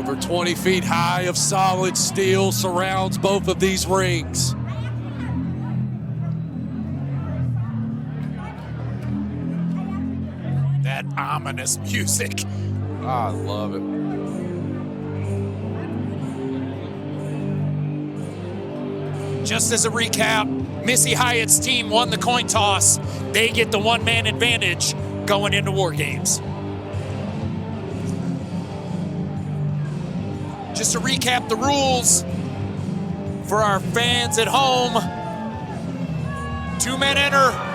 Over 20 feet high of solid steel surrounds both of these rings. That ominous music. I love it. Just as a recap, Missy Hyatt's team won the coin toss. They get the one-man advantage going into War Games. Just to recap the rules for our fans at home. 2 men enter.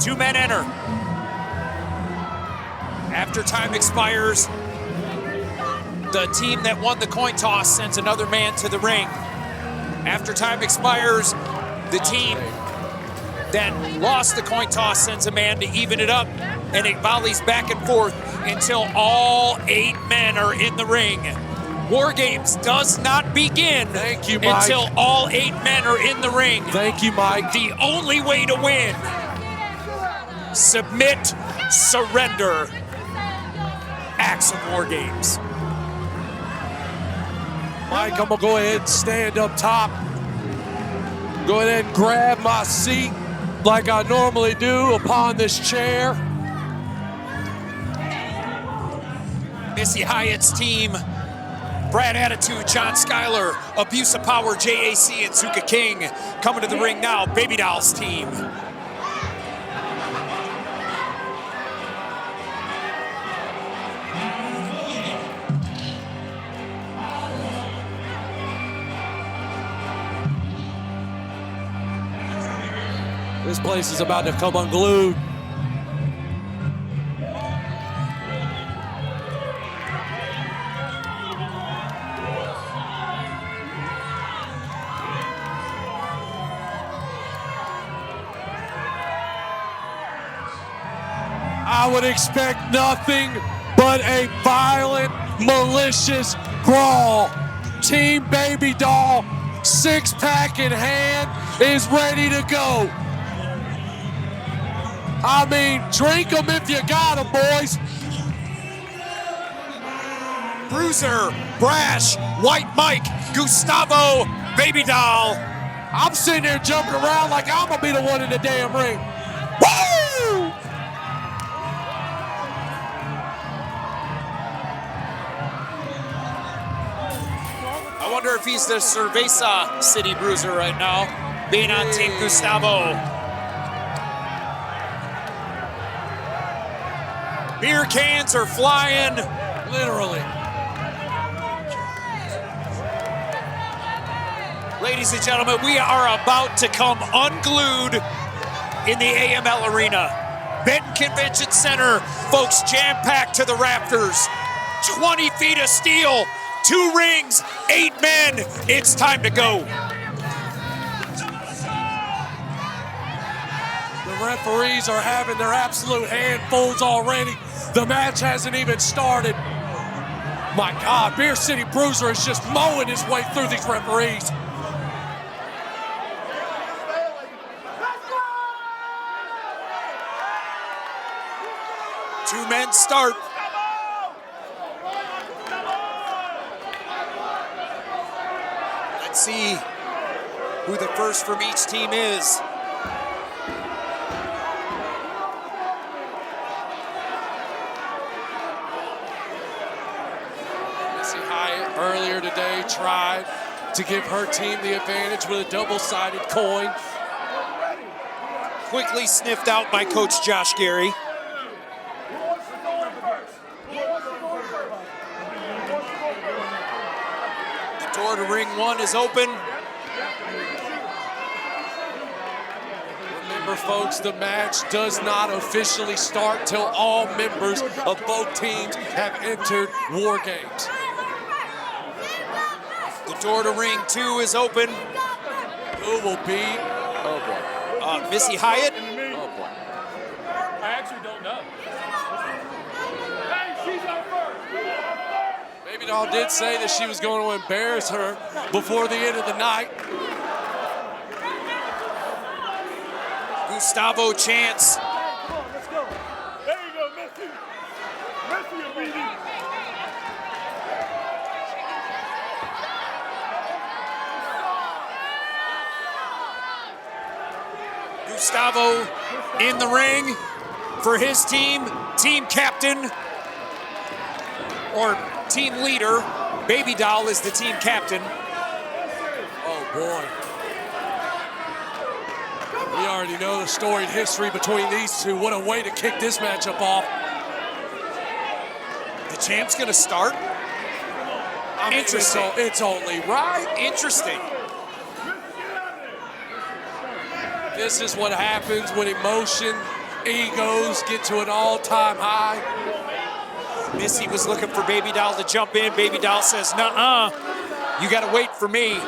Two men enter. After time expires, the team that won the coin toss sends another man to the ring. After time expires, the team that lost the coin toss sends a man to even it up, and it volleys back and forth until all 8 men are in the ring. War Games does not begin Thank you, Mike. until all 8 men are in the ring. Thank you, Mike. The only way to win. Submit, surrender. Acts of War Games. Mike, I'm gonna go ahead and stand up top. Go ahead and grab my seat like I normally do upon this chair. Missy Hyatt's team, Brad Attitude, John Skyler, Abuse of Power, JAC, and Zuka King. Coming to the ring now, Baby Doll's team. This place is about to come unglued. I would expect nothing but a violent, malicious brawl. Team Baby Doll, 6-pack in hand, is ready to go. I mean, drink them if you got them, boys. Bruiser, Brash, White Mike, Gustavo, Baby Doll. I'm sitting there jumping around like I'm gonna be the one in the damn ring. Woo! I wonder if he's the Cerveza City Bruiser right now, being on Team Gustavo. Beer cans are flying. Literally. Ladies and gentlemen, we are about to come unglued in the AML Arena. Benton Convention Center, folks, jam-packed to the rafters. 20 feet of steel, 2 rings, 8 men. It's time to go. The referees are having their absolute handfuls already. The match hasn't even started. My God, Beer City Bruiser is just mowing his way through these referees. Two men start. Let's see who the first from each team is. Missy Hyatt earlier today tried to give her team the advantage with a double-sided coin. Quickly sniffed out by Coach Josh Gary. The door to ring 1 is open. Remember, folks, the match does not officially start till all members of both teams have entered War Games. The door to ring 2 is open. Who will be Oh, boy. Missy Hyatt. Oh, boy. I actually don't know. Hey, she's on first. Baby Doll did say that she was going to embarrass her before the end of the night. Gustavo chants. Come on, let's go. There you go, Missy. Missy, you beating. Gustavo in the ring for his team, team captain or team leader. Baby Doll is the team captain. Oh, boy. We already know the storied history between these two. What a way to kick this matchup off. The champ's gonna start. Interesting. It's only right. Interesting. This is what happens when emotion, egos get to an all-time high. Missy was looking for Baby Doll to jump in. Baby Doll says, nuh-uh, you gotta wait for me.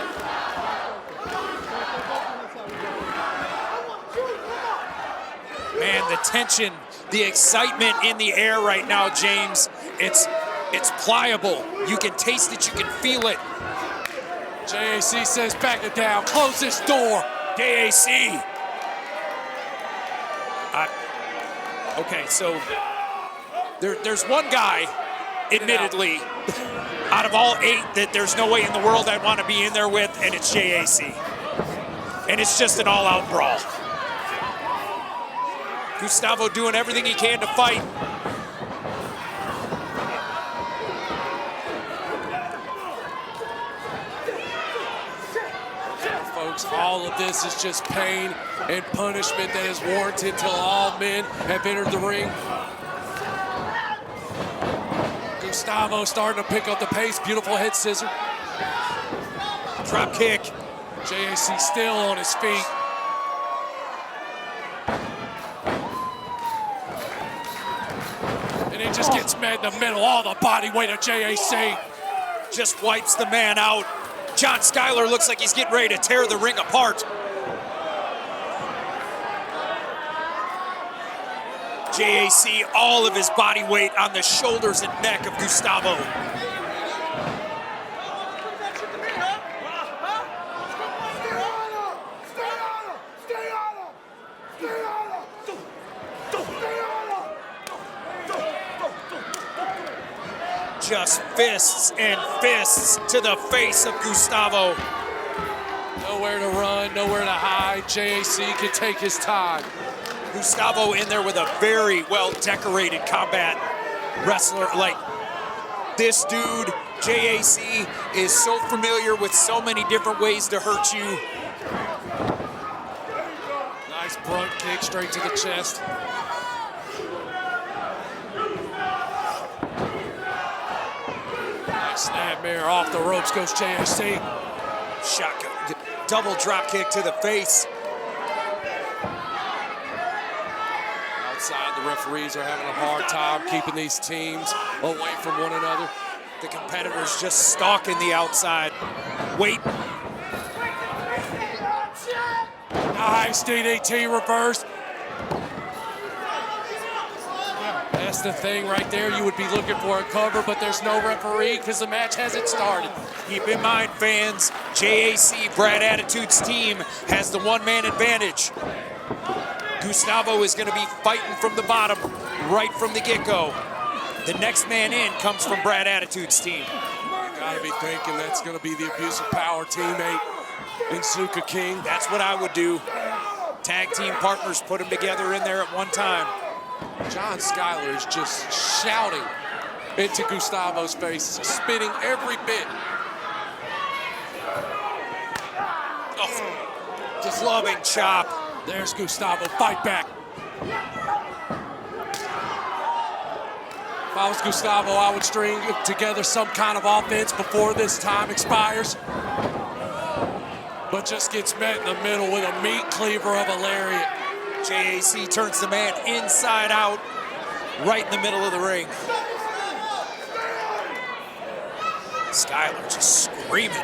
Man, the tension, the excitement in the air right now, James, it's pliable. You can taste it, you can feel it. JAC says back it down, close this door. JAC. Okay, so there's one guy, admittedly, out of all 8 that there's no way in the world I'd want to be in there with, and it's JAC. And it's just an all-out brawl. Gustavo doing everything he can to fight. Folks, all of this is just pain and punishment that is warranted until all men have entered the ring. Gustavo starting to pick up the pace. Beautiful head scissor. Drop kick. JAC still on his feet. And he just gets met in the middle. All the body weight of JAC. Just wipes the man out. John Skyler looks like he's getting ready to tear the ring apart. JAC, all of his body weight on the shoulders and neck of Gustavo. Just fists and fists to the face of Gustavo. Nowhere to run, nowhere to hide. JAC can take his time. Gustavo in there with a very well-decorated combat wrestler. Like, this dude, JAC, is so familiar with so many different ways to hurt you. Nice brunt kick straight to the chest. Snapmare off the ropes goes JAC. Shotgun, double drop kick to the face. Outside, the referees are having a hard time keeping these teams away from one another. The competitors just stalking the outside. Wait. Nice DDT reverse. That's the thing right there. You would be looking for a cover, but there's no referee because the match hasn't started. Keep in mind, fans, JAC, Brad Attitude's team, has the one-man advantage. Gustavo is going to be fighting from the bottom right from the get-go. The next man in comes from Brad Attitude's team. You gotta be thinking that's going to be the abuse of power teammate in Zuka King. That's what I would do. Tag team partners, put them together in there at one time. John Skyler is just shouting into Gustavo's face, spitting every bit. Oh, just loving chop. There's Gustavo, fight back. If I was Gustavo, I would string together some kind of offense before this time expires. But just gets met in the middle with a meat cleaver of a lariat. JAC turns the man inside out, right in the middle of the ring. Skyler just screaming.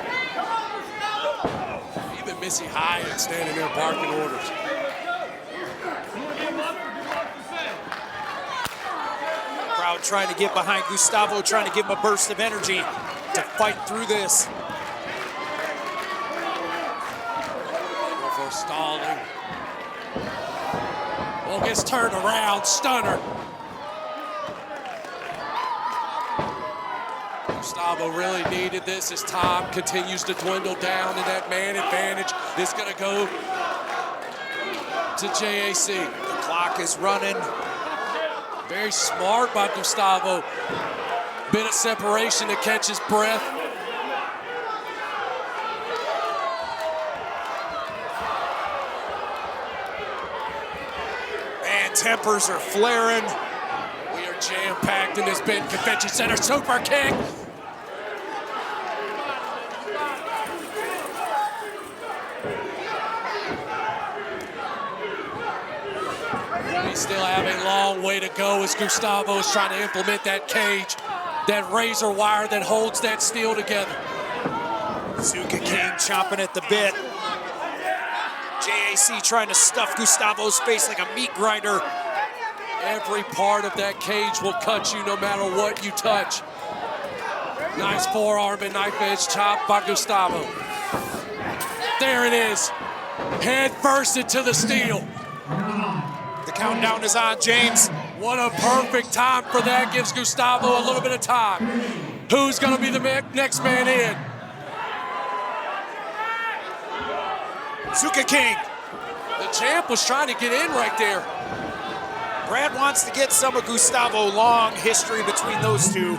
Even Missy Hyatt standing there barking orders. Crowd trying to get behind Gustavo, trying to give him a burst of energy to fight through this. For stalling. Well, gets turned around, stunner. Gustavo really needed this as time continues to dwindle down, and that man advantage is going to go to JAC. The clock is running. Very smart by Gustavo. Bit of separation to catch his breath. Man, tempers are flaring. We are jam-packed in this Benton Convention Center. Super kick. We still have a long way to go as Gustavo is trying to implement that cage, that razor wire that holds that steel together. Zuka King chomping at the bit. JAC trying to stuff Gustavo's face like a meat grinder. Every part of that cage will cut you no matter what you touch. Nice forearm and knife edge chop by Gustavo. There it is. Head first into the steel. The countdown is on, James. What a perfect time for that. Gives Gustavo a little bit of time. Who's going to be the next man in? Zuka King. The champ was trying to get in right there. Brad wants to get some of Gustavo. Long history between those two.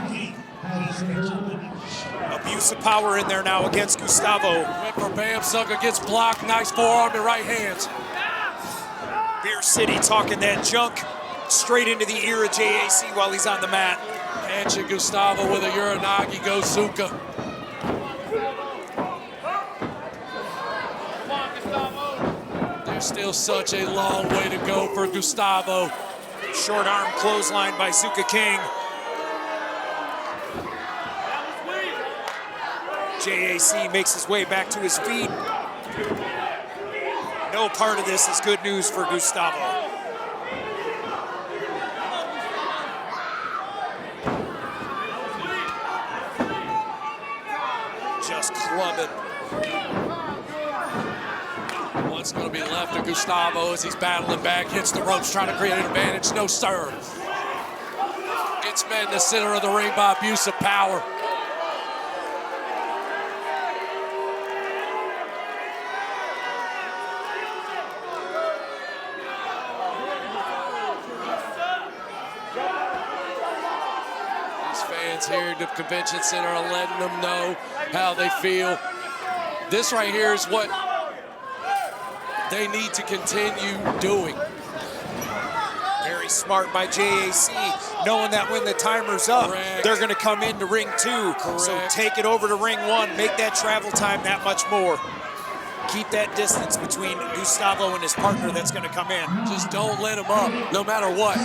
Abuse of power in there now against Gustavo. Went for Bam Sucker, gets blocked. Nice forearm and right hands. Beer City talking that junk straight into the ear of JAC while he's on the mat. Catching Gustavo with a Uranagi, goes Zuka. There's still such a long way to go for Gustavo. Short arm clothesline by Zuka King. JAC makes his way back to his feet. No part of this is good news for Gustavo. Just clubbing. What's going to be left of Gustavo as he's battling back, hits the ropes, trying to create an advantage. No sir. Gets met in the center of the ring by abuse of power. Here at the convention center are letting them know how they feel. This right here is what they need to continue doing. Very smart by JAC, knowing that when the timer's up, Correct. They're going to come into ring 2. Correct. So take it over to ring 1, make that travel time that much more. Keep that distance between Gustavo and his partner that's going to come in. Just don't let him up, no matter what.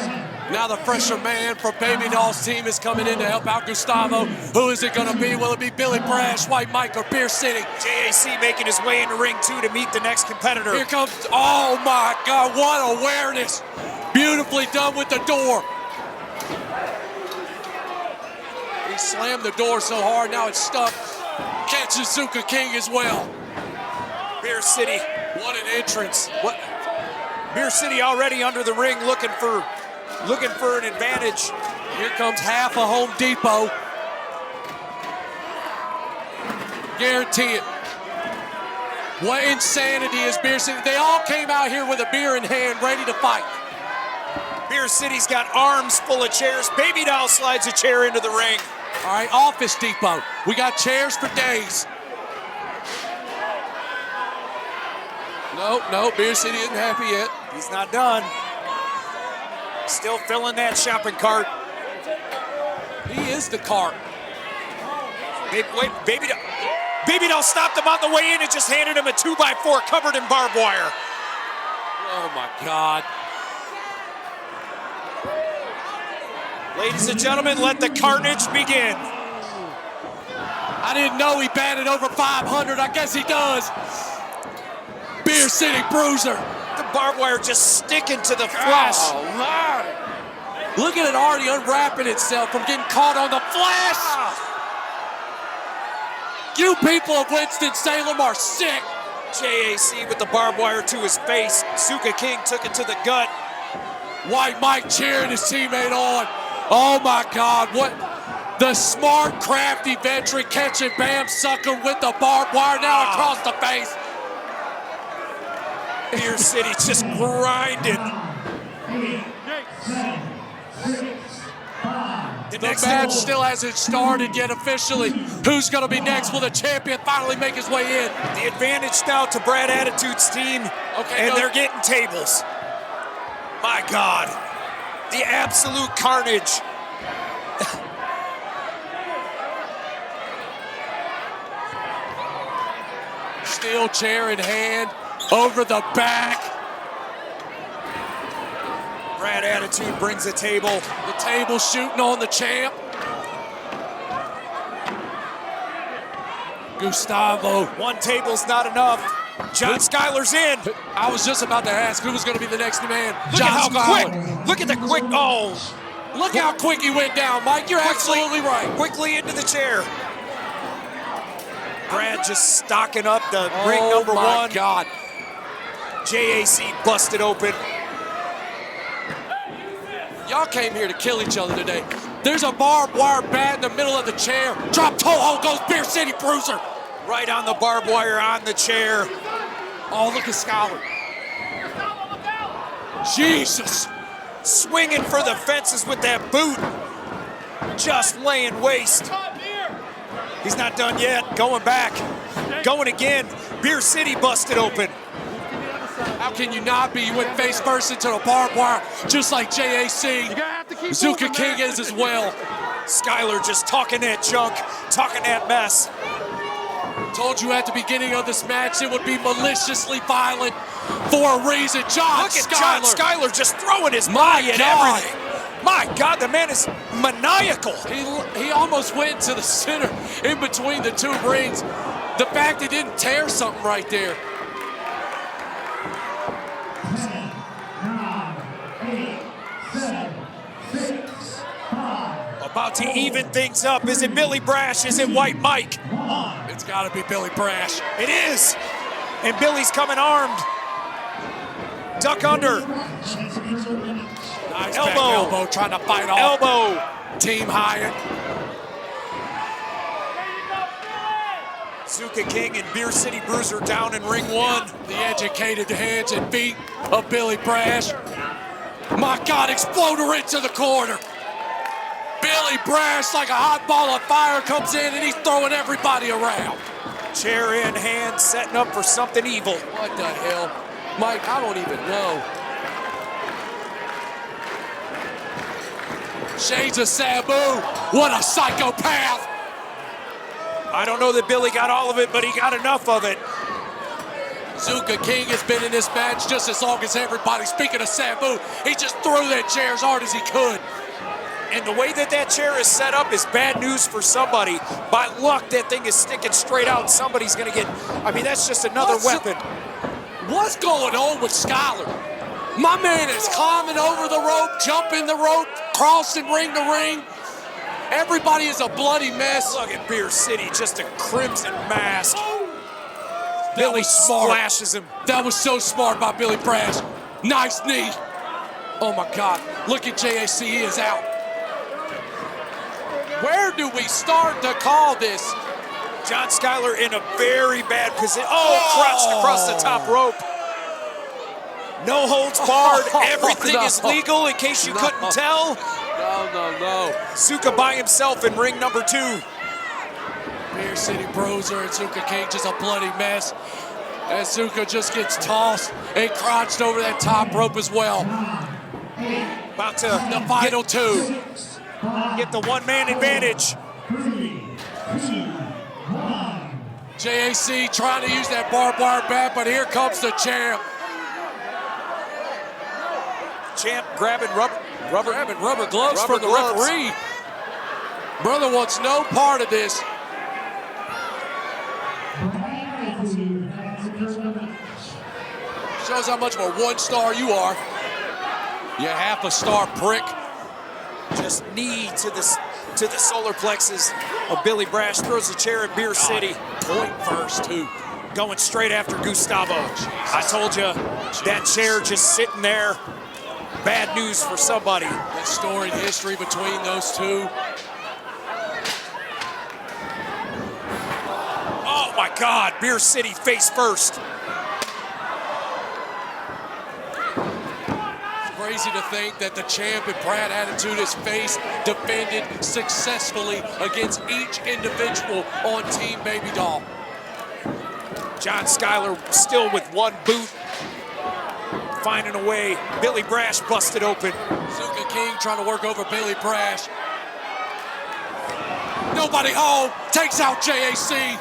Now the fresher man from Baby Doll's team is coming in to help out Gustavo. Who is it going to be? Will it be Billy Brash, White Mike, or Beer City? JAC making his way into ring 2 to meet the next competitor. Here comes, oh my God, what awareness. Beautifully done with the door. He slammed the door so hard, now it's stuck. Catches Zuka King as well. Beer City. What an entrance. What? Beer City already under the ring looking for an advantage. Here comes half of Home Depot. Guarantee it. What insanity is Beer City? They all came out here with a beer in hand, ready to fight. Beer City's got arms full of chairs. Baby Doll slides a chair into the ring. All right, Office Depot. We got chairs for days. No, Beer City isn't happy yet. He's not done. Still filling that shopping cart. He is the cart. Baby Doll stopped him on the way in and just handed him a 2x4 covered in barbed wire. Oh my God. Ladies and gentlemen, let the carnage begin. I, I didn't know he batted over 500. I guess he does. Beer City Bruiser. The barbed wire just sticking to the flesh. Oh, my. Look at it already unwrapping itself from getting caught on the flesh. You people of Winston-Salem are sick. JAC with the barbed wire to his face. Zuka King took it to the gut. White Mike cheering his teammate on. Oh my God, what? The smart, crafty veteran catching Bam Sucker with the barbed wire now across the face. Beer City just grinding. The match still hasn't started yet officially. Who's gonna be next? Will the champion finally make his way in? The advantage now to Brad Attitude's team, and they're getting tables. My God, the absolute carnage. Steel chair in hand, over the back. Brad Attitude brings a table. The table shooting on the champ. Gustavo. One table's not enough. John Skyler's in. I was just about to ask who was going to be the next man. Look at how quick. Look at the quick. Oh. Look how quick he went down, Mike. You're absolutely right. Quickly into the chair. Brad just stocking up the ring number one. Oh, my God. JAC busted open. Y'all came here to kill each other today. There's a barbed wire bat in the middle of the chair. Drop toe hold goes Beer City Bruiser. Right on the barbed wire on the chair. Oh, look at Skyler. Jesus. Swinging for the fences with that boot. Just laying waste. He's not done yet. Going back. Going again. Beer City busted open. How can you not be? You went face first into the barbed wire, just like JAC. Zuka King is as well. Skyler just talking that junk, talking that mess. Told you at the beginning of this match it would be maliciously violent for a reason. Look at John Skyler just throwing his body at everything. My God, the man is maniacal. He almost went to the center in between the two rings. The fact he didn't tear something right there. 8, 7, 6, 5. About to even things up. Is it Billy Brash? Is it White Mike? It's got to be Billy Brash. It is. And Billy's coming armed. Duck under. Nice elbow trying to fight off. Elbow. Team Hyatt. Zuka King and Beer City Bruiser down in ring one. The educated hands and feet of Billy Brash. My God, exploder into the corner. Billy Brash, like a hot ball of fire, comes in and he's throwing everybody around. Chair in hand, setting up for something evil. What the hell? Mike, I don't even know. Shades of Sabu. What a psychopath. I don't know that Billy got all of it, but he got enough of it. Zuka King has been in this match just as long as everybody. Speaking of Sabu, he just threw that chair as hard as he could. And the way that that chair is set up is bad news for somebody. By luck, that thing is sticking straight out. Somebody's going to get, I mean, that's just another weapon. What's going on with Skyler? My man is climbing over the rope, jumping the rope, crossing ring to ring. Everybody is a bloody mess. Look at Beer City, just a crimson mask. Billy splashes him. That was so smart by Billy Brash. Nice knee. Oh my God, look at JAC, he is out. Where do we start to call this? John Skyler in a very bad position. Oh, crouched across the top rope. No holds barred. Everything is legal in case you couldn't tell. No. Zuka by himself in ring number 2. Beer City Bruiser and Zuka King just a bloody mess. And Zuka just gets tossed and crouched over that top rope as well. About to the final 2. Get the one-man advantage. 3, 2, 1. JAC trying to use that barbed wire bat, but here comes the champ. Champ grabbing rubber gloves from the referee. Brother wants no part of this. Shows how much of a one-star you are. You half a star prick. Just knee to the solar plexus of Billy Brash. Throws a chair at Beer City. Point first, too. Going straight after Gustavo. I told you, that chair just sitting there. Bad news for somebody. That storied history between those two. Oh my God, Beer City face first. Crazy to think that the champ and Brad Attitude has faced, defended successfully against each individual on Team Baby Doll. John Skyler still with one boot, finding a way. Billy Brash busted open. Zuka King trying to work over Billy Brash. Nobody home, takes out JAC.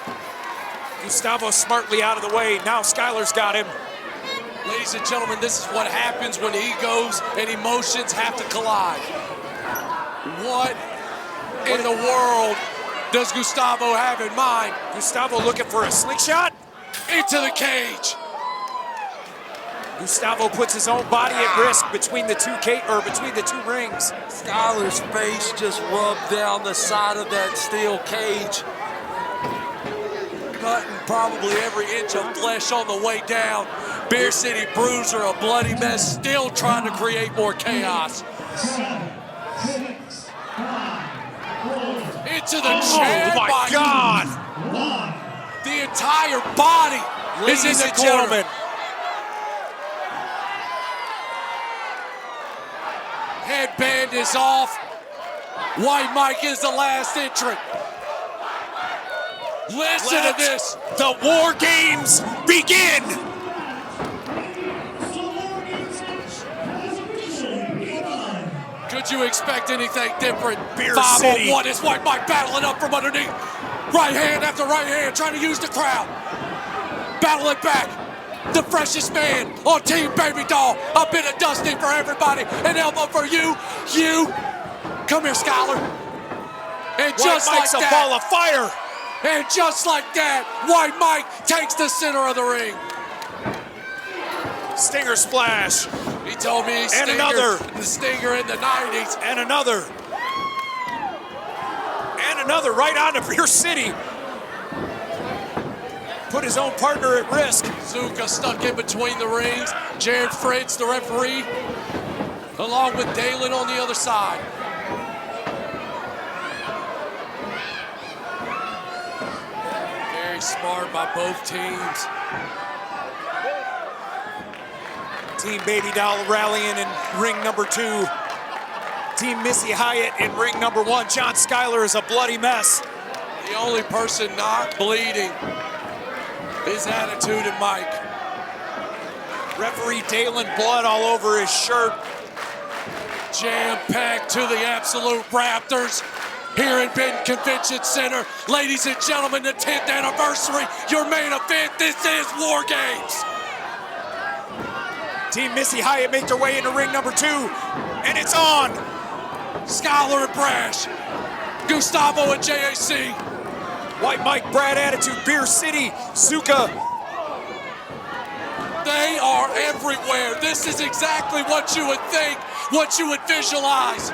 Gustavo smartly out of the way. Now Skyler's got him. Ladies and gentlemen, this is what happens when egos and emotions have to collide. What in the world does Gustavo have in mind? Gustavo looking for a slingshot. Into the cage. Gustavo puts his own body at risk between the two rings. Skyler's face just rubbed down the side of that steel cage. Cutting probably every inch of flesh on the way down. Beer City Bruiser, a bloody mess, still trying to create more chaos. Into the chair. Oh my God! The entire body is in the corner. Headband is off. White Mike is the last entrant. Listen to this. The War Games begin. Could you expect anything different? Beer City. 5-on-1 is White Mike battling up from underneath. Right hand after right hand, trying to use the crowd. Battling back. The freshest man on Team Baby Doll. A bit of dusting for everybody. An elbow for you. You. Come here, Skyler. And just White Mike's like a ball of fire. And just like that, White Mike takes the center of the ring. Stinger splash. He told me he's and another. The Stinger in the 90s. And another. And another right onto Beer City. Put his own partner at risk. Zuka stuck in between the rings. Jared Fritz, the referee, along with Dalen on the other side. Very smart by both teams. Team Baby Doll rallying in ring number 2. Team Missy Hyatt in ring number 1. John Skyler is a bloody mess. The only person not bleeding is Attitude and Mike. Referee Dalen, blood all over his shirt. Jam-packed to the absolute rafters here in Benton Convention Center. Ladies and gentlemen, the 10th anniversary, your main event, this is War Games. Team Missy Hyatt make their way into ring number 2, and it's on. Skyler and Brash, Gustavo and JAC. White Mike, Brad Attitude, Beer City, Zuka. They are everywhere. This is exactly what you would think, what you would visualize.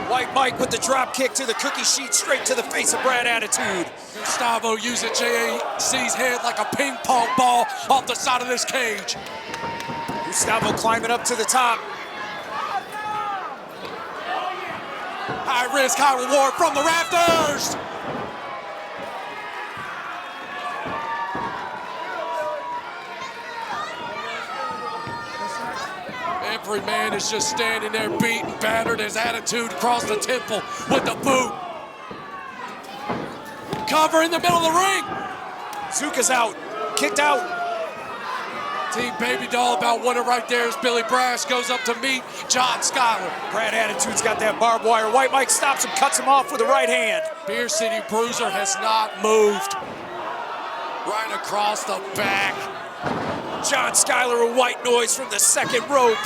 White Mike with the drop kick to the cookie sheet, straight to the face of Brad Attitude. Gustavo using JAC's head like a ping pong ball off the side of this cage. Gustavo climbing up to the top. High risk, high reward from the rafters. Every man is just standing there beaten, battered, his attitude across the temple with the boot. Cover in the middle of the ring. Zuka's out, kicked out. Team Baby Doll about one right there as Billy Brash goes up to meet John Skyler. Brad Attitude's got that barbed wire. White Mike stops him, cuts him off with the right hand. Beer City Bruiser has not moved. Right across the back. John Skyler, a white noise from the second rope.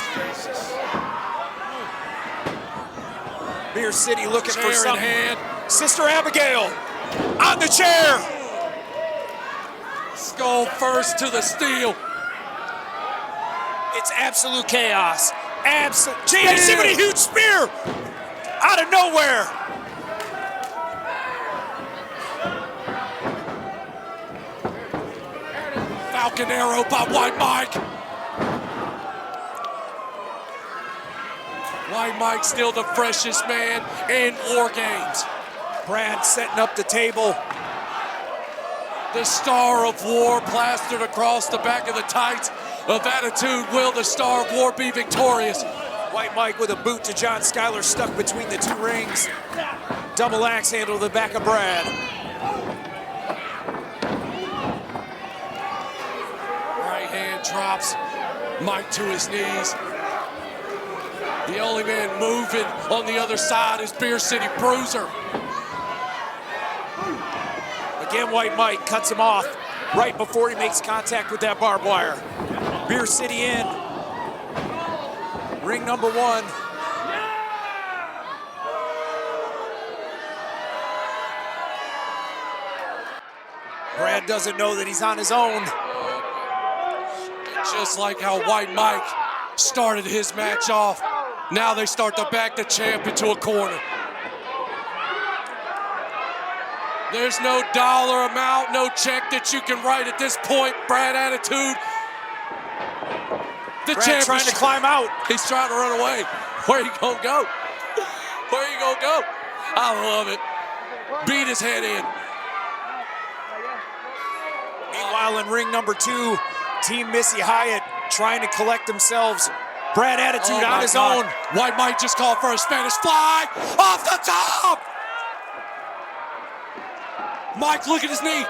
Beer City looking for Chair in something. hand. Sister Abigail. on the chair. Skull first to the steel. It's absolute chaos. Absolute. See what a huge spear out of nowhere. Falcon arrow by White Mike. White Mike still the freshest man in War Games. Brad setting up the table. The Star of War plastered across the back of the tights of Attitude. Will the Star of War be victorious? White Mike with a boot to John Skyler, stuck between the two rings. Double axe handle to the back of Brad. Right hand drops Mike to his knees. The only man moving on the other side is Beer City Bruiser. Again, White Mike cuts him off right before he makes contact with that barbed wire. Beer City in. Ring number 1. Brad doesn't know that he's on his own. Just like how White Mike started his match off, now they start to back the champ into a corner. There's no dollar amount, no check that you can write at this point, Brad Attitude. The Brad champ trying to climb out. He's trying to run away. Where you gonna go? Where you gonna go? I love it. Beat his head in. Meanwhile, in ring number 2, Team Missy Hyatt trying to collect themselves. Brad Attitude on his own. White Mike just called for a Spanish fly off the top. Mike, look at his knee.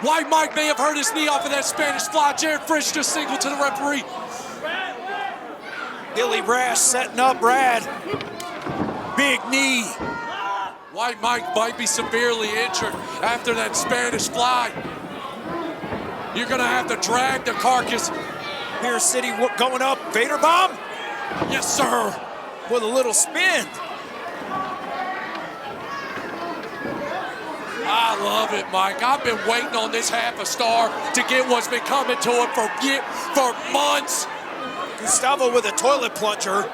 White Mike may have hurt his knee off of that Spanish fly. Jared Frisch just signaled to the referee. Billy Brash setting up Brad. Big knee. White Mike might be severely injured after that Spanish fly. You're gonna have to drag the carcass. Beer City going up. Vader bomb. Yes, sir. With a little spin. I love it, Mike. I've been waiting on this half a star to get what's been coming to him for months. Gustavo with a toilet plunger.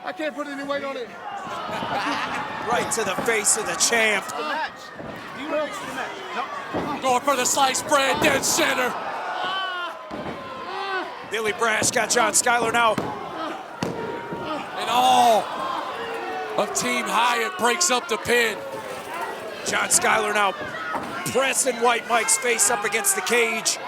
I can't put any weight on it. Right to the face of the champ. The match. Do you know it's the match? No. Going for the sliced bread, dead center. Billy Brash got John Skyler now. And all of Team Hyatt breaks up the pin. John Skyler now pressing White Mike's face up against the cage.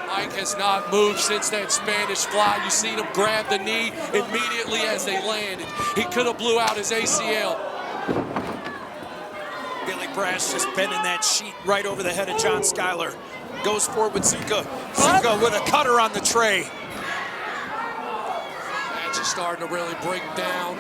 Mike has not moved since that Spanish fly. You seen him grab the knee immediately as they landed. He could have blew out his ACL. Billy Brash just bending that sheet right over the head of John Skyler. Goes forward with Zuka. Zuka with a cutter on the tray. Match is starting to really break down.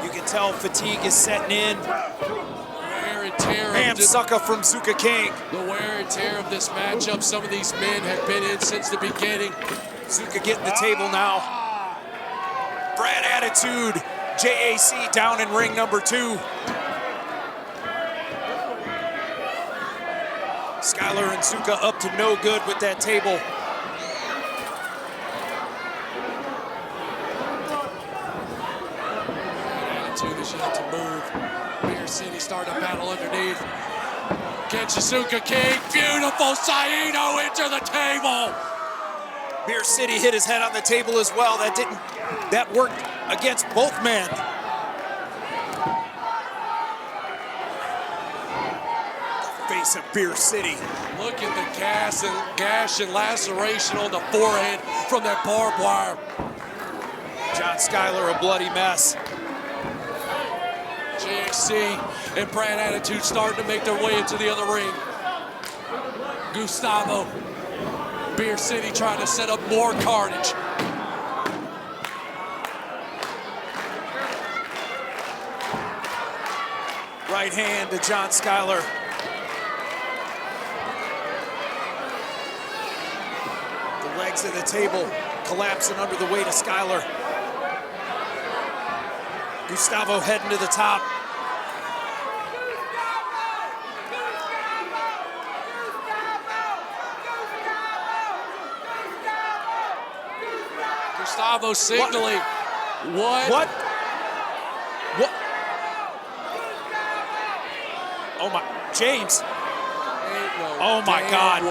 You can tell fatigue is setting in. Wear and tear. Bam sucker from Zuka King. The wear and tear of this matchup. Some of these men have been in since the beginning. Zuka getting the table now. Brad Attitude. JAC down in ring number 2. Skyler and Zuka up to no good with that table. Attitude is yet to move. Beer City starting to battle underneath. Catches Zuka King. Beautiful Saito into the table. Beer City hit his head on the table as well. That worked against both men. Face of Beer City. Look at the gash and laceration on the forehead from that barbed wire. John Skyler, a bloody mess. JXC and Brad Attitude starting to make their way into the other ring. Gustavo, Beer City trying to set up more carnage. Right hand to John Skyler. The legs of the table collapsing under the weight of Skyler. Gustavo heading to the top. Gustavo signaling. What? Oh my, James. Oh my God.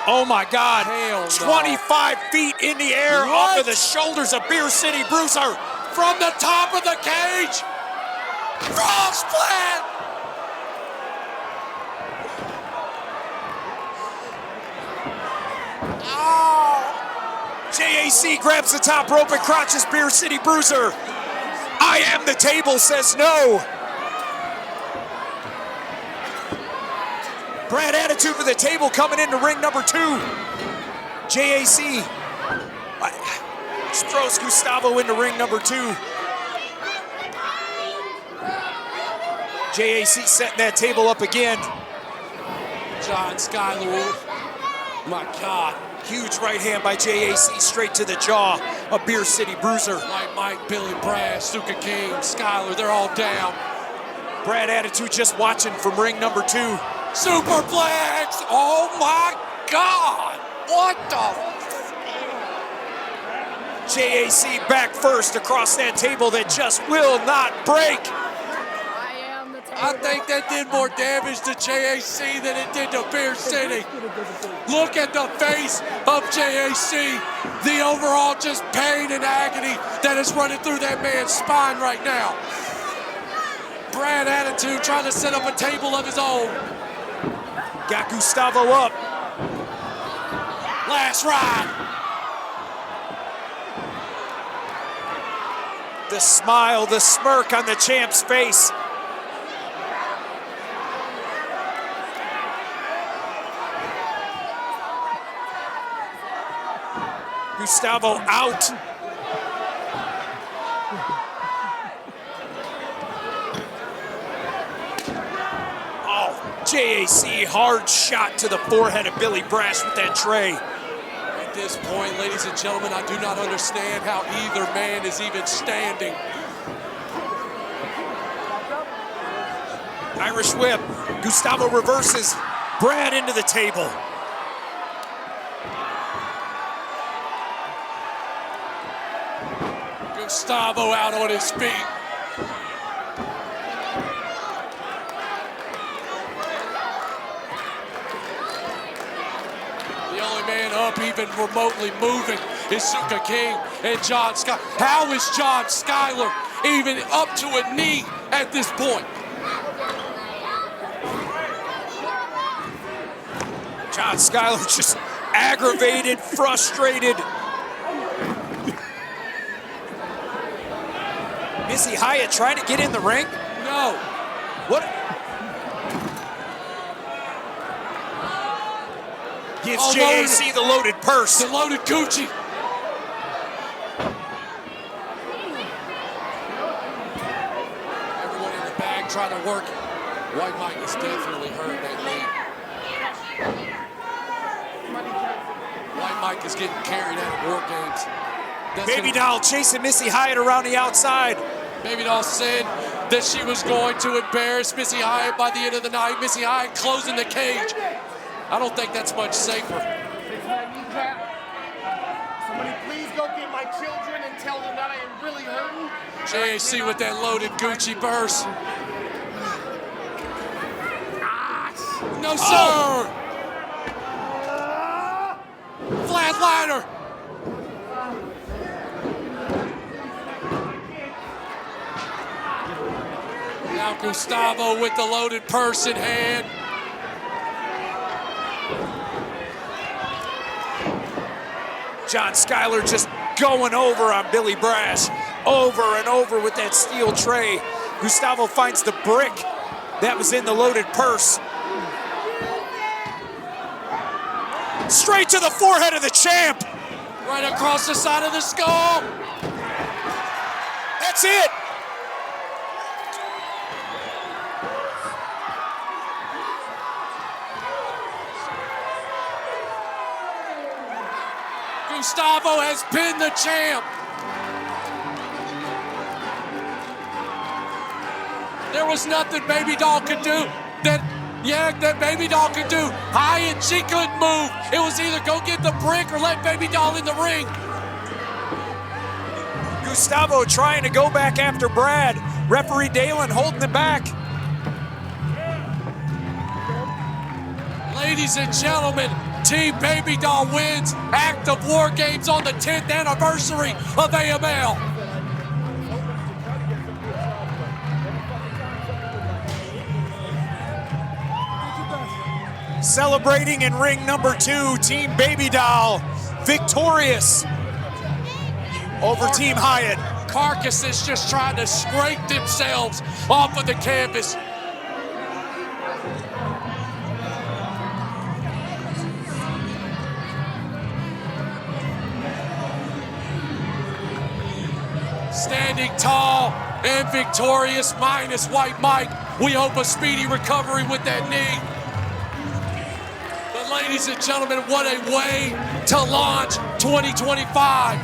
Oh my God. Hell no. 25 feet in the air off of the shoulders of Beer City Bruiser. From the top of the cage. Frog splat. JAC grabs the top rope and crotches Beer City Bruiser. I am the table says no. Brad Attitude for the table coming into ring number 2. JAC throws Gustavo into ring number 2. JAC setting that table up again. John Skyler. My God. Huge right hand by JAC straight to the jaw of Beer City Bruiser. Mike, Billy, Brash, Zuka King, Skyler, they're all down. Brad Attitude just watching from ring number 2. Superplex! Oh my God! What the? JAC back first across that table that just will not break. I think that did more damage to JAC than it did to Beer City. Look at the face of JAC. The overall just pain and agony that is running through that man's spine right now. Brad Attitude trying to set up a table of his own. Got Gustavo up. Last ride. The smile, the smirk on the champ's face. Gustavo out. JAC hard shot to the forehead of Billy Brash with that tray. At this point, ladies and gentlemen, I do not understand how either man is even standing. Irish whip. Gustavo reverses Brad into the table. Gustavo out on his feet. The only man up even remotely moving is Zuka King and John Skyler. How is John Skyler even up to a knee at this point? John Skyler just aggravated, frustrated. Missy Hyatt trying to get in the ring? No. What? Gives JAC the loaded purse. The loaded Gucci. Everyone in the bag trying to work it. White Mike is definitely hurt that knee. White Mike is getting carried out of War Games. Baby Doll chasing Missy Hyatt around the outside. Baby Doll said that she was going to embarrass Missy Hyatt by the end of the night. Missy Hyatt closing the cage. I don't think that's much safer. Somebody please go get my children and tell them that I am really hurting. JAC with that loaded Gucci purse. No, sir! Flatliner! Now Gustavo with the loaded purse in hand. John Skyler just going over on Billy Brash. Over and over with that steel tray. Gustavo finds the brick that was in the loaded purse. Straight to the forehead of the champ. Right across the side of the skull. That's it. Gustavo has been the champ. There was nothing Baby Doll could do that Baby Doll could do. Hyatt, she couldn't move. It was either go get the brick or let Baby Doll in the ring. Gustavo trying to go back after Brad. Referee Dalen holding him back. Ladies and gentlemen, Team Baby Doll wins Act of War Games on the 10th anniversary of AML. Celebrating in ring number 2, Team Baby Doll victorious over Team Hyatt. Carcass is just trying to scrape themselves off of the canvas. Standing tall and victorious, minus White Mike. We hope a speedy recovery with that knee. But ladies and gentlemen, what a way to launch 2025.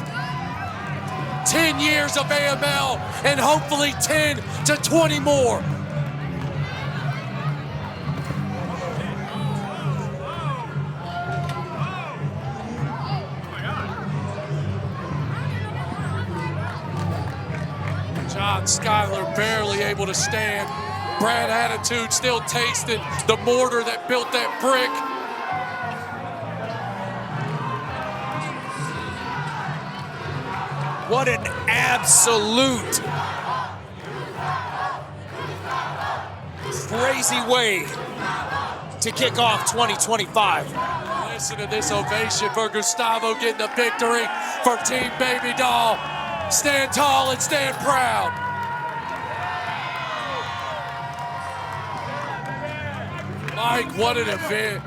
10 years of AML and hopefully 10 to 20 more. Skyler barely able to stand. Brad Attitude still tasting the mortar that built that brick. What an absolute crazy way to kick off 2025. Listen to this ovation for Gustavo getting the victory for Team Baby Doll. Stand tall and stand proud. Mike, what an event.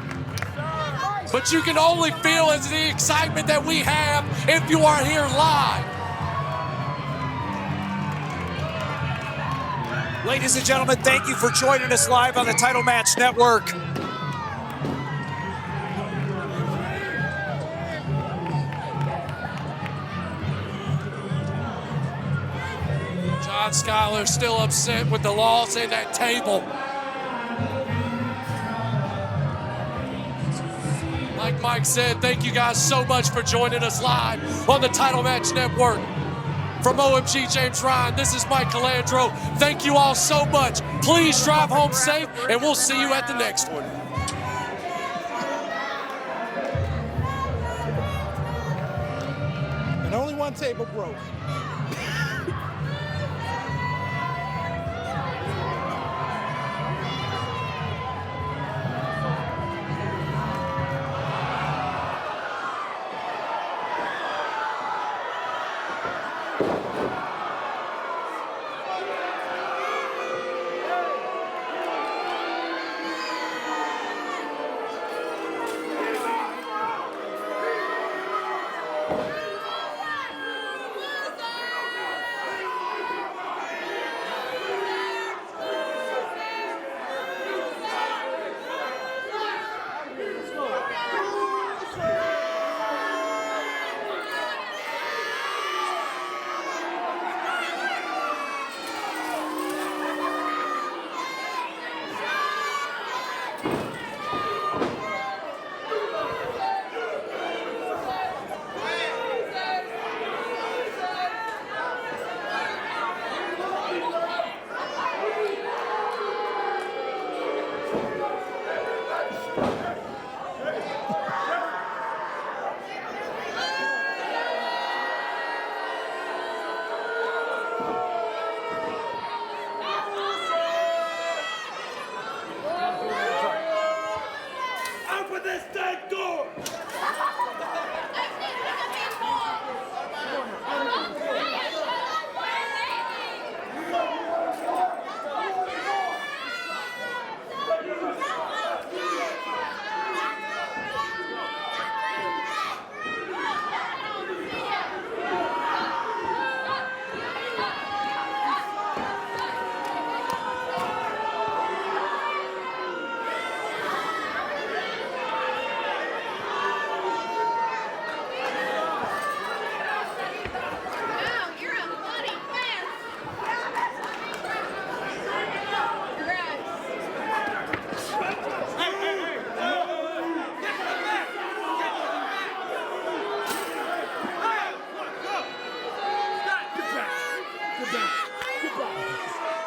But you can only feel as the excitement that we have if you are here live. Ladies and gentlemen, thank you for joining us live on the Title Match Network. Skyler still upset with the loss in that table. Like Mike said, thank you guys so much for joining us live on the Title Match Network. From OMG James Ryan, this is Mike Calandro. Thank you all so much. Please drive home safe, and we'll see you at the next one. And only one table broke. Goodbye.